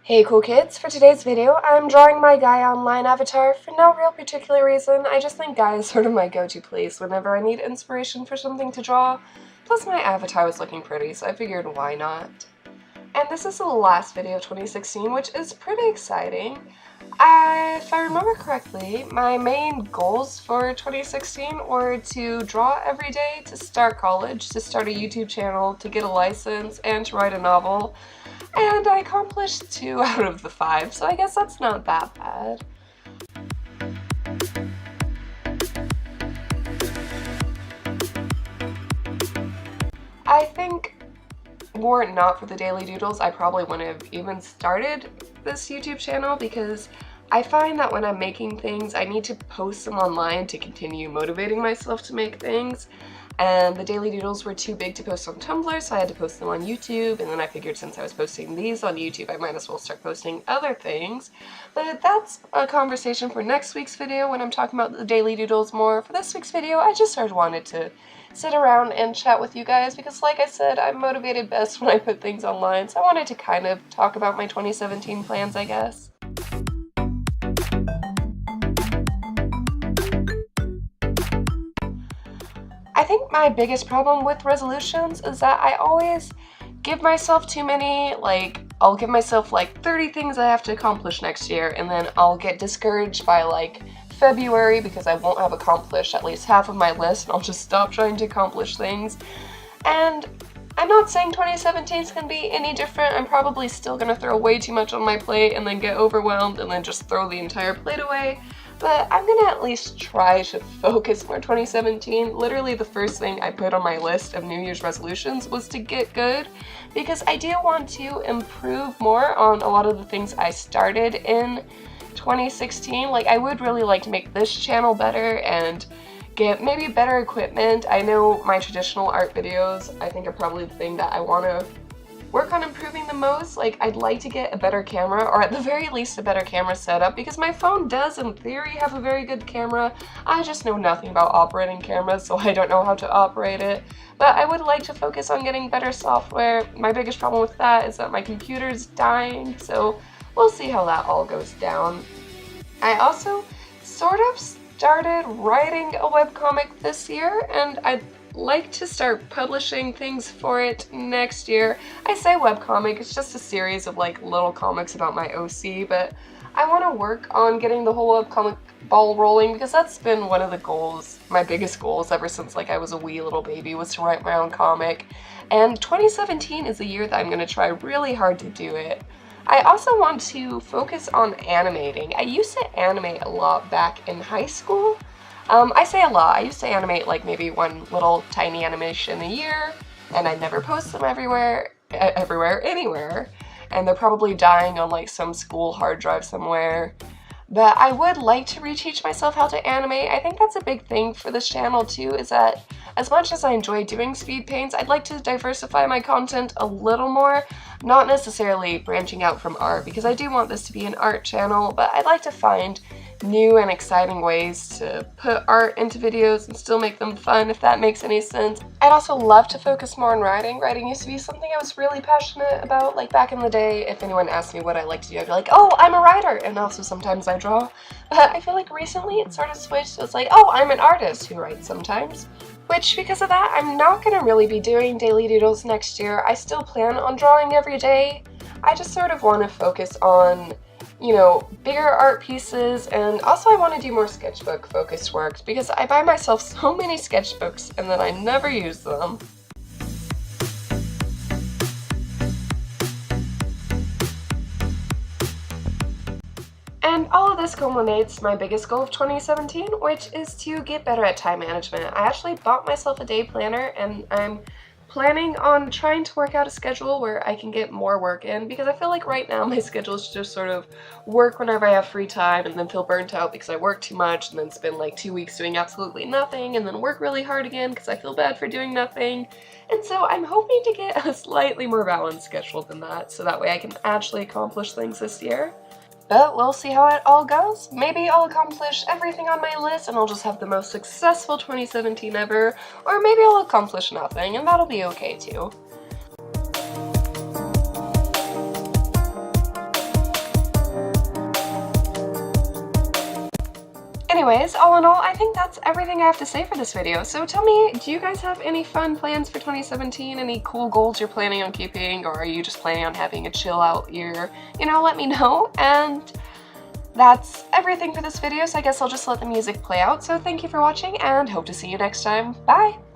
Hey cool kids, for today's video I'm drawing my guy online avatar for no real particular reason. I just think guy is sort of my go-to place whenever I need inspiration for something to draw. Plus my avatar was looking pretty, so I figured why not. And this is the last video of 2016, which is pretty exciting. If I remember correctly, my main goals for 2016 were to draw every day, to start college, to start a YouTube channel, to get a license, and to write a novel. And I accomplished 2 out of the 5, so I guess that's not that bad. I think were it not for the daily doodles, I probably wouldn't have even started this YouTube channel because I find that when I'm making things, I need to post them online to continue motivating myself to make things. And the daily doodles were too big to post on Tumblr, so I had to post them on YouTube, and then I figured since I was posting these on YouTube, I might as well start posting other things. But that's a conversation for next week's video when I'm talking about the daily doodles more. For this week's video, I just sort of wanted to sit around and chat with you guys because, like I said, I'm motivated best when I put things online, so I wanted to kind of talk about my 2017 plans, I guess. I think my biggest problem with resolutions is that I always give myself too many, I'll give myself 30 things I have to accomplish next year, and then I'll get discouraged by February because I won't have accomplished at least half of my list, and I'll just stop trying to accomplish things. And I'm not saying 2017 is going to be any different. I'm probably still going to throw way too much on my plate and then get overwhelmed and then just throw the entire plate away. But I'm gonna at least try to focus more 2017. Literally the first thing I put on my list of New Year's resolutions was to get good, because I do want to improve more on a lot of the things I started in 2016. I would really like to make this channel better and get maybe better equipment. I know my traditional art videos, I think, are probably the thing that I want to work on improving the most. I'd like to get a better camera, or at the very least a better camera setup, because my phone does in theory have a very good camera. I just know nothing about operating cameras, so I don't know how to operate it. But I would like to focus on getting better software. My biggest problem with that is that my computer's dying, so we'll see how that all goes down. I also sort of started writing a webcomic this year, and I'd like to start publishing things for it next year. I say webcomic, it's just a series of little comics about my OC, but I want to work on getting the whole webcomic ball rolling because that's been one of the goals, my biggest goals ever since I was a wee little baby, was to write my own comic. And 2017 is the year that I'm going to try really hard to do it. I also want to focus on animating. I used to animate a lot back in high school. I say a lot. I used to animate maybe one little tiny animation a year, and I never post them anywhere, and they're probably dying on some school hard drive somewhere. But I would like to reteach myself how to animate. I think that's a big thing for this channel too, is that as much as I enjoy doing speed paints, I'd like to diversify my content a little more, not necessarily branching out from art, because I do want this to be an art channel, but I'd like to find new and exciting ways to put art into videos and still make them fun, if that makes any sense. I'd also love to focus more on writing. Writing used to be something I was really passionate about. Back in the day, if anyone asked me what I like to do, I'd be like, oh, I'm a writer, and also sometimes I draw. But I feel recently it sort of switched, so it's oh, I'm an artist who writes sometimes. Which, because of that, I'm not going to really be doing daily doodles next year. I still plan on drawing every day. I just sort of want to focus on bigger art pieces, and also I want to do more sketchbook focused work because I buy myself so many sketchbooks and then I never use them. And all of this culminates my biggest goal of 2017, which is to get better at time management. I actually bought myself a day planner, and I'm planning on trying to work out a schedule where I can get more work in, because I feel right now my schedule is just sort of work whenever I have free time and then feel burnt out because I work too much and then spend 2 weeks doing absolutely nothing and then work really hard again because I feel bad for doing nothing. And so I'm hoping to get a slightly more balanced schedule than that, so that way I can actually accomplish things this year. But we'll see how it all goes. Maybe I'll accomplish everything on my list and I'll just have the most successful 2017 ever, or maybe I'll accomplish nothing and that'll be okay too. anyways, all in all, I think that's everything I have to say for this video. So tell me, do you guys have any fun plans for 2017? Any cool goals you're planning on keeping, or are you just planning on having a chill out year? You know, let me know. And that's everything for this video, so I guess I'll just let the music play out. So thank you for watching, and hope to see you next time. Bye!